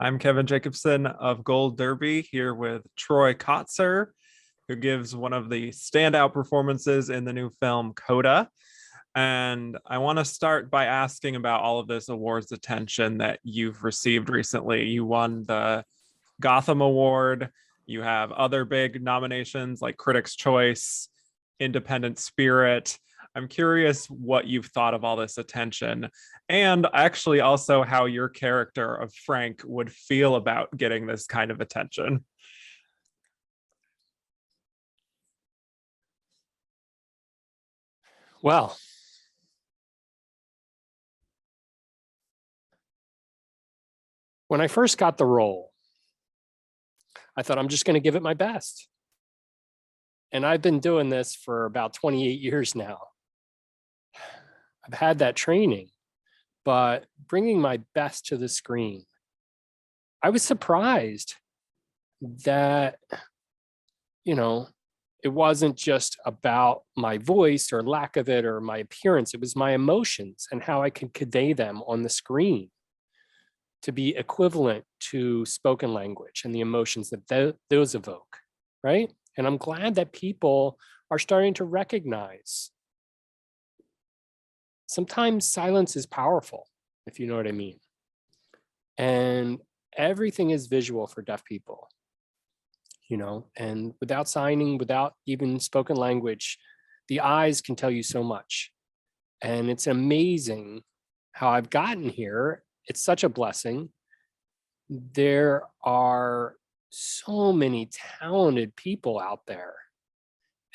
I'm Kevin Jacobsen of Gold Derby here with Troy Kotsur, who gives one of the standout performances in the new film CODA. And I want to start by asking about all of this awards attention that you've received recently. You won the Gotham Award. You have other big nominations like Critics' Choice, Independent Spirit. I'm curious what you've thought of all this attention, and actually also how your character of Frank would feel about getting this kind of attention. Well, when I first got the role, I thought I'm just going to give it my best. And I've been doing this for about 28 years now. I've had that training, but bringing my best to the screen, I was surprised that, it wasn't just about my voice or lack of it or my appearance. It was my emotions and how I could convey them on the screen to be equivalent to spoken language and the emotions that those evoke, right? And I'm glad that people are starting to recognize sometimes silence is powerful, if you know what I mean. And everything is visual for deaf people, and without signing, without even spoken language, the eyes can tell you so much. And it's amazing how I've gotten here. It's such a blessing. There are so many talented people out there.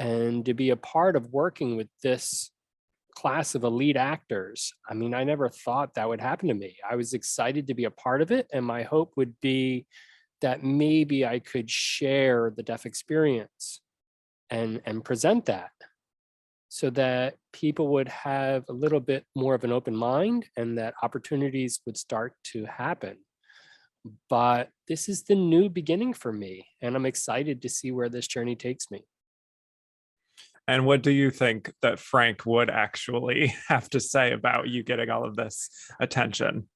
And to be a part of working with this class of elite actors, I mean, I never thought that would happen to me. I was excited to be a part of it. And my hope would be that maybe I could share the deaf experience and present that so that people would have a little bit more of an open mind and that opportunities would start to happen. But this is the new beginning for me, and I'm excited to see where this journey takes me. And what do you think that Frank would actually have to say about you getting all of this attention?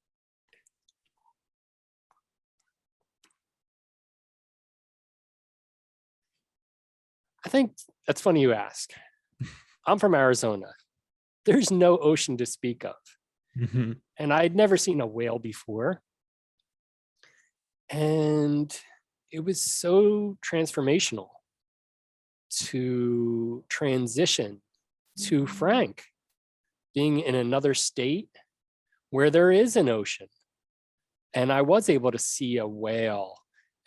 I think that's funny you ask. I'm from Arizona. There's no ocean to speak of. Mm-hmm. And I'd never seen a whale before. And it was so transformational to transition to Frank being in another state where there is an ocean. And I was able to see a whale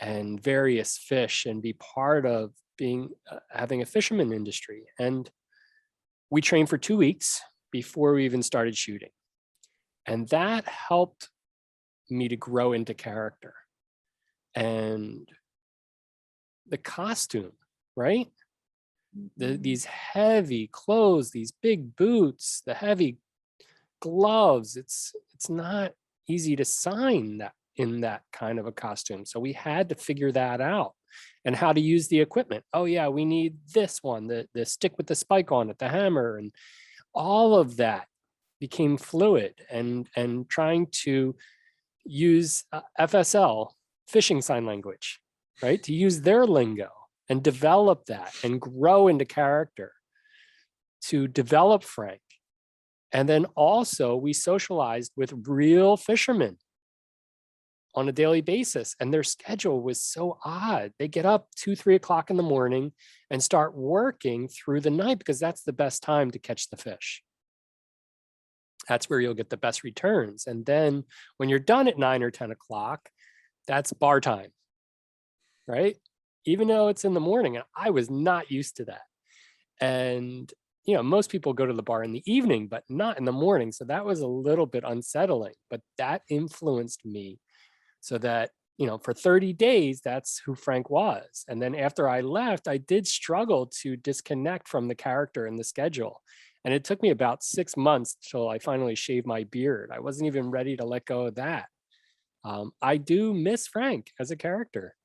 and various fish and be part of having a fisherman industry. And we trained for 2 weeks before we even started shooting. And that helped me to grow into character. And the costume, right? These heavy clothes, these big boots, the heavy gloves, it's not easy to sign that in that kind of a costume. So we had to figure that out and how to use the equipment. Oh yeah, we need this one, the stick with the spike on it, the hammer, and all of that became fluid and trying to use FSL, fishing sign language, right? To use their lingo and develop that and grow into character to develop Frank. And then also we socialized with real fishermen on a daily basis. And their schedule was so odd. They get up 2-3 o'clock in the morning and start working through the night because that's the best time to catch the fish. That's where you'll get the best returns. And then when you're done at 9 or 10 o'clock, that's bar time, right? Even though it's in the morning, and I was not used to that. And, most people go to the bar in the evening, but not in the morning. So that was a little bit unsettling, but that influenced me so that, for 30 days, that's who Frank was. And then after I left, I did struggle to disconnect from the character and the schedule. And it took me about 6 months till I finally shaved my beard. I wasn't even ready to let go of that. I do miss Frank as a character.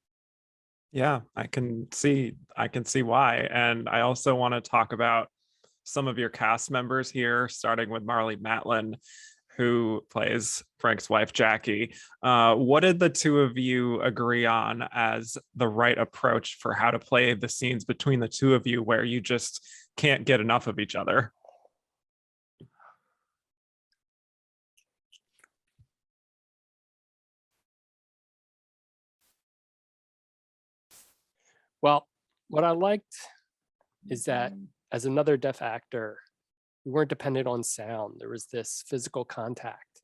Yeah, I can see why. And I also want to talk about some of your cast members here, starting with Marlee Matlin, who plays Frank's wife, Jackie. What did the two of you agree on as the right approach for how to play the scenes between the two of you where you just can't get enough of each other? Well, what I liked is that as another deaf actor, we weren't dependent on sound. There was this physical contact,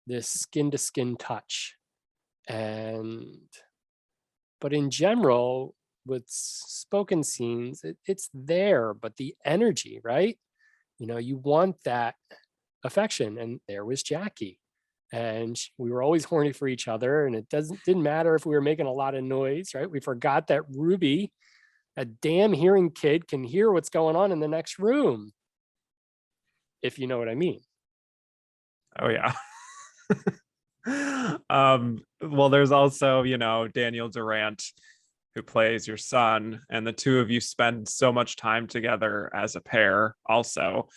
this skin to skin touch. But in general, with spoken scenes, it's there, but the energy, right? You want that affection. And there was Jackie. And we were always horny for each other. And it didn't matter if we were making a lot of noise, right? We forgot that Ruby, a damn hearing kid, can hear what's going on in the next room, if you know what I mean. Oh yeah. Well, there's also, Daniel Durant, who plays your son, and the two of you spend so much time together as a pair also.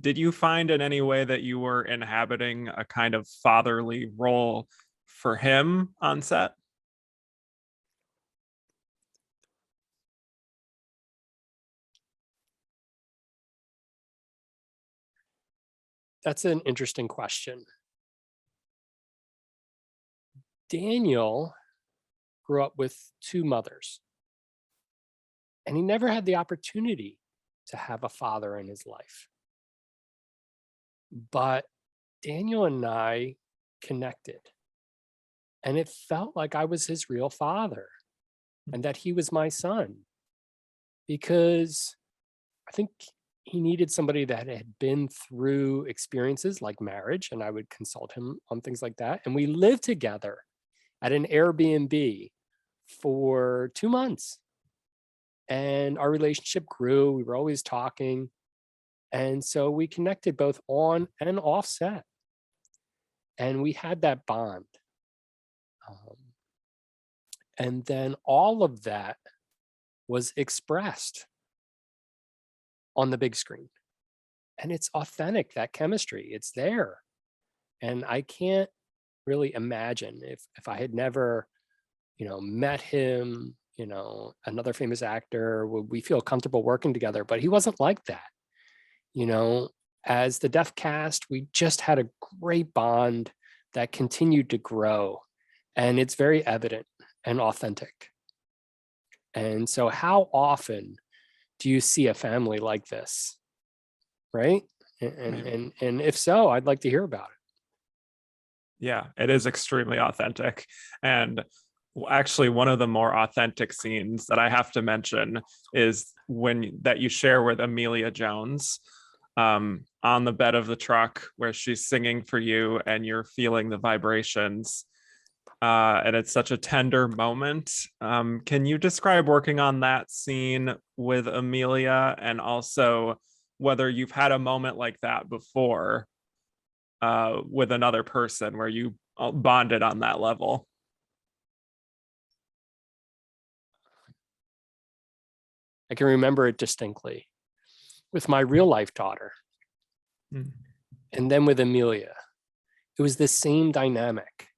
Did you find in any way that you were inhabiting a kind of fatherly role for him on set? That's an interesting question. Daniel grew up with two mothers, and he never had the opportunity to have a father in his life. But Daniel and I connected, and it felt like I was his real father and that he was my son, because I think he needed somebody that had been through experiences like marriage, and I would consult him on things like that. And we lived together at an Airbnb for 2 months, and our relationship grew. We were always talking. And so we connected both on and off set. And we had that bond. And then all of that was expressed on the big screen. And it's authentic, that chemistry, it's there. And I can't really imagine if I had never, met him, another famous actor, would we feel comfortable working together? But he wasn't like that. As the deaf cast, we just had a great bond that continued to grow, and it's very evident and authentic. And so how often do you see a family like this, right? And if so, I'd like to hear about it. Yeah, it is extremely authentic. And actually, one of the more authentic scenes that I have to mention is that you share with Emilia Jones, on the bed of the truck, where she's singing for you and you're feeling the vibrations. And it's such a tender moment. Can you describe working on that scene with Emilia, and also whether you've had a moment like that before with another person where you bonded on that level? I can remember it distinctly with my real life daughter. And then with Emilia, it was the same dynamic.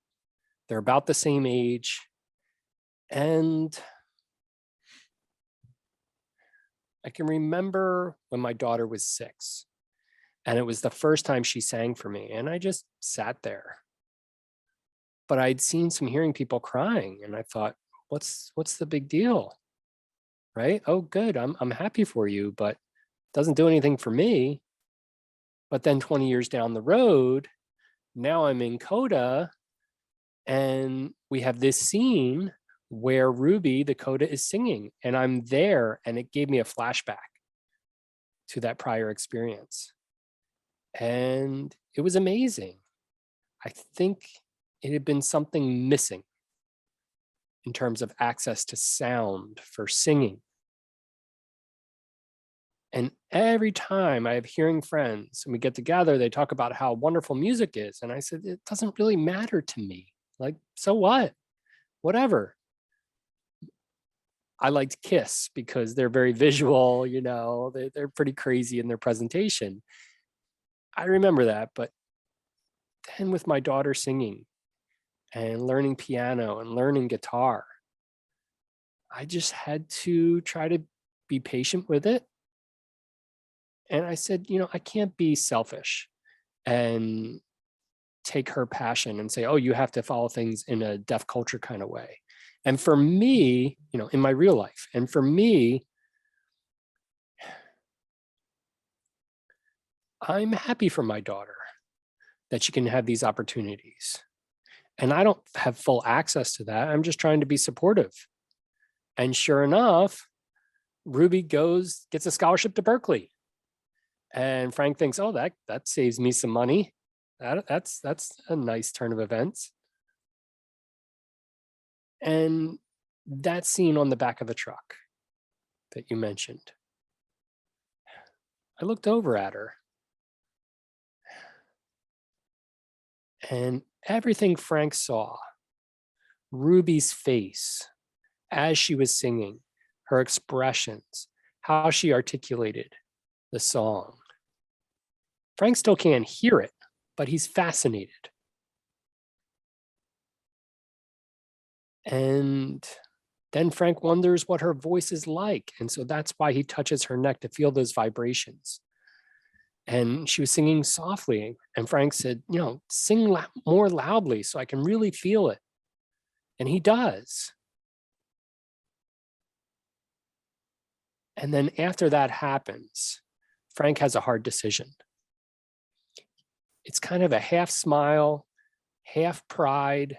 They're about the same age. And I can remember when my daughter was 6, and it was the first time she sang for me, and I just sat there. But I'd seen some hearing people crying, and I thought, what's the big deal? Right? Oh, good. I'm happy for you, but it doesn't do anything for me. But then 20 years down the road, now I'm in CODA, and we have this scene where Ruby, the CODA, is singing, and I'm there, and it gave me a flashback to that prior experience. And it was amazing. I think it had been something missing in terms of access to sound for singing. And every time I have hearing friends and we get together, they talk about how wonderful music is. And I said, it doesn't really matter to me. Like, so what? Whatever. I liked Kiss because they're very visual, they're pretty crazy in their presentation. I remember that, but then with my daughter singing and learning piano and learning guitar, I just had to try to be patient with it. And I said, I can't be selfish and take her passion and say, oh, you have to follow things in a deaf culture kind of way. And for me, in my real life, and for me, I'm happy for my daughter that she can have these opportunities. And I don't have full access to that. I'm just trying to be supportive. And sure enough, Ruby gets a scholarship to Berkeley. And Frank thinks, oh, that saves me some money. That's a nice turn of events. And that scene on the back of the truck that you mentioned, I looked over at her, and everything Frank saw, Ruby's face as she was singing, her expressions, how she articulated the song. Frank still can't hear it, but he's fascinated. And then Frank wonders what her voice is like. And so that's why he touches her neck to feel those vibrations. And she was singing softly. And Frank said, sing more loudly so I can really feel it. And he does. And then after that happens, Frank has a hard decision. It's kind of a half smile, half pride,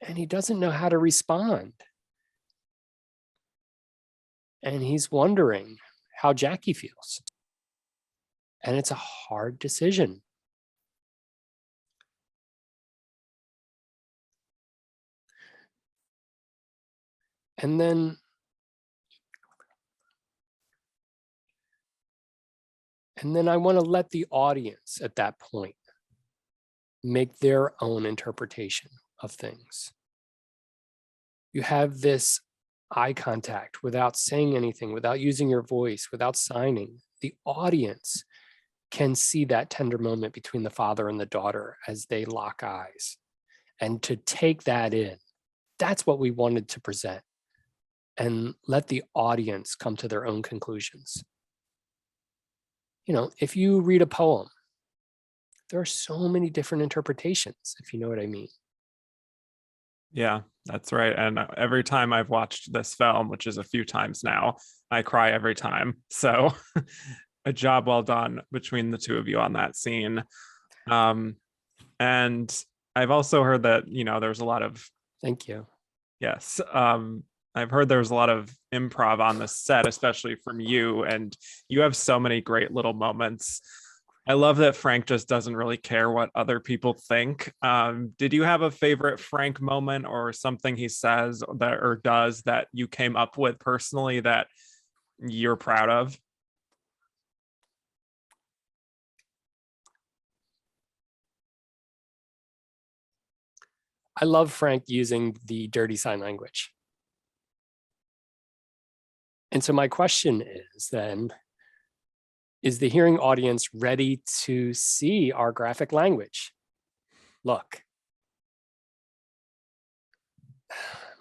and he doesn't know how to respond. And he's wondering how Jackie feels. And it's a hard decision. And then I want to let the audience at that point make their own interpretation of things. You have this eye contact without saying anything, without using your voice, without signing. The audience can see that tender moment between the father and the daughter as they lock eyes. And to take that in, that's what we wanted to present, and let the audience come to their own conclusions. If you read a poem, there are so many different interpretations, if you know what I mean. Yeah, that's right. And every time I've watched this film, which is a few times now, I cry every time. So a job well done between the two of you on that scene. And I've also heard that, there's a lot of... Thank you. Yes. I've heard there's a lot of improv on the set, especially from you, and you have so many great little moments. I love that Frank just doesn't really care what other people think. Did you have a favorite Frank moment or something he says or does that you came up with personally that you're proud of? I love Frank using the dirty sign language. And so my question is then, is the hearing audience ready to see our graphic language? Look,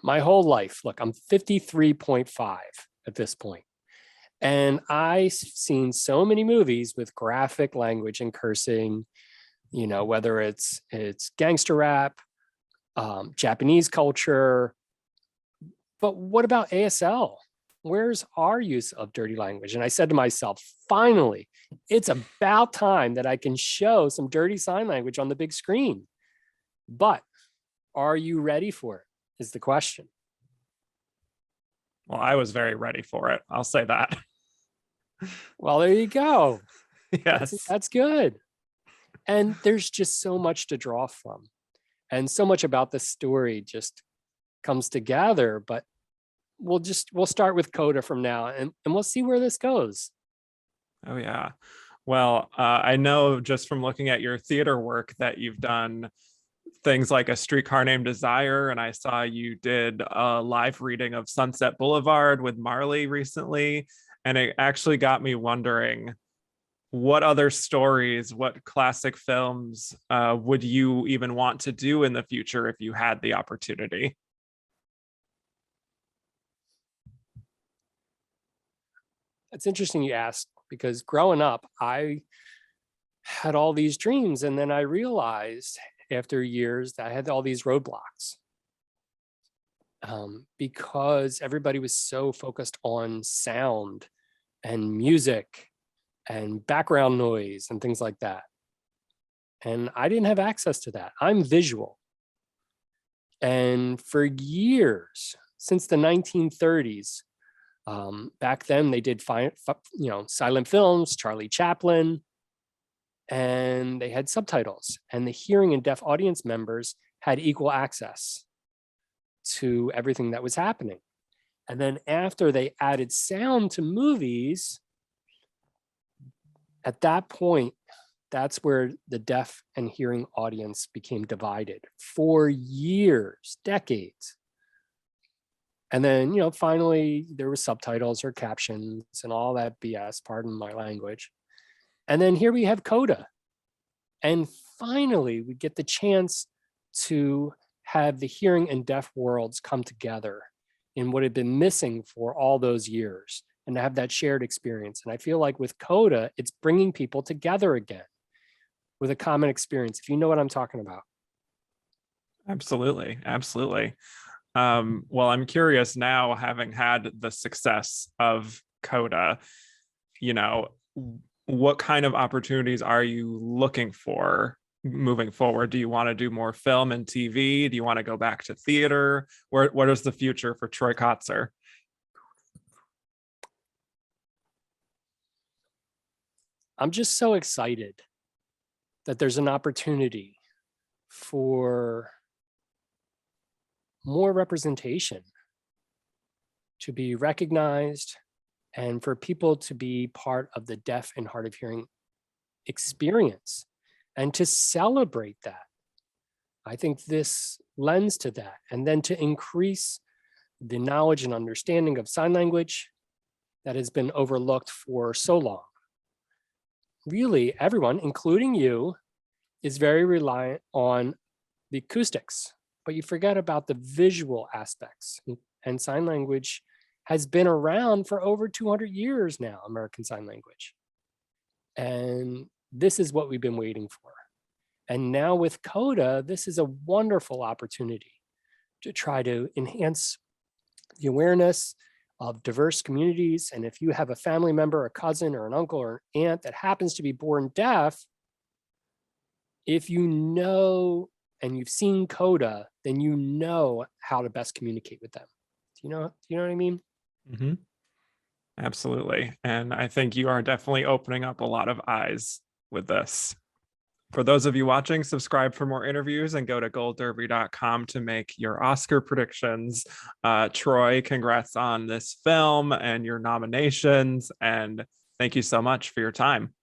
my whole life, I'm 53.5 at this point. And I've seen so many movies with graphic language and cursing, whether it's gangster rap, Japanese culture. But what about ASL? Where's our use of dirty language? And I said to myself, finally, it's about time that I can show some dirty sign language on the big screen. But are you ready for it is the question. Well, I was very ready for it. I'll say that. Well, there you go. Yes. That's good. And there's just so much to draw from. And so much about the story just comes together, but we'll start with CODA from now and we'll see where this goes. Oh, yeah. Well, I know just from looking at your theater work that you've done things like A Streetcar Named Desire, and I saw you did a live reading of Sunset Boulevard with Marley recently, and it actually got me wondering, what other stories, what classic films would you even want to do in the future if you had the opportunity? It's interesting you asked, because growing up, I had all these dreams, and then I realized after years that I had all these roadblocks, because everybody was so focused on sound and music and background noise and things like that. And I didn't have access to that. I'm visual. And for years, since the 1930s, back then they did silent films, Charlie Chaplin, and they had subtitles, and the hearing and deaf audience members had equal access to everything that was happening. And then after they added sound to movies, at that point, that's where the deaf and hearing audience became divided for years, decades. And then, finally there were subtitles or captions and all that BS, pardon my language. And then here we have CODA. And finally, we get the chance to have the hearing and deaf worlds come together in what had been missing for all those years, and to have that shared experience. And I feel like with CODA, it's bringing people together again with a common experience, if you know what I'm talking about. Absolutely. Absolutely. Well, I'm curious now, having had the success of CODA, what kind of opportunities are you looking for moving forward? Do you want to do more film and TV? Do you want to go back to theater? What is the future for Troy Kotsur? I'm just so excited that there's an opportunity for more representation, to be recognized, and for people to be part of the deaf and hard of hearing experience, and to celebrate that. I think this lends to that. And then to increase the knowledge and understanding of sign language that has been overlooked for so long. Really, everyone, including you, is very reliant on the acoustics, but you forget about the visual aspects. And sign language has been around for over 200 years now, American Sign Language. And this is what we've been waiting for. And now with CODA, this is a wonderful opportunity to try to enhance the awareness of diverse communities. And if you have a family member, a cousin, or an uncle or an aunt that happens to be born deaf, if you know and you've seen CODA, then you know how to best communicate with them. Do you know what I mean? Mm-hmm. Absolutely. And I think you are definitely opening up a lot of eyes with this. For those of you watching, subscribe for more interviews and go to goldderby.com to make your Oscar predictions. Troy, congrats on this film and your nominations. And thank you so much for your time.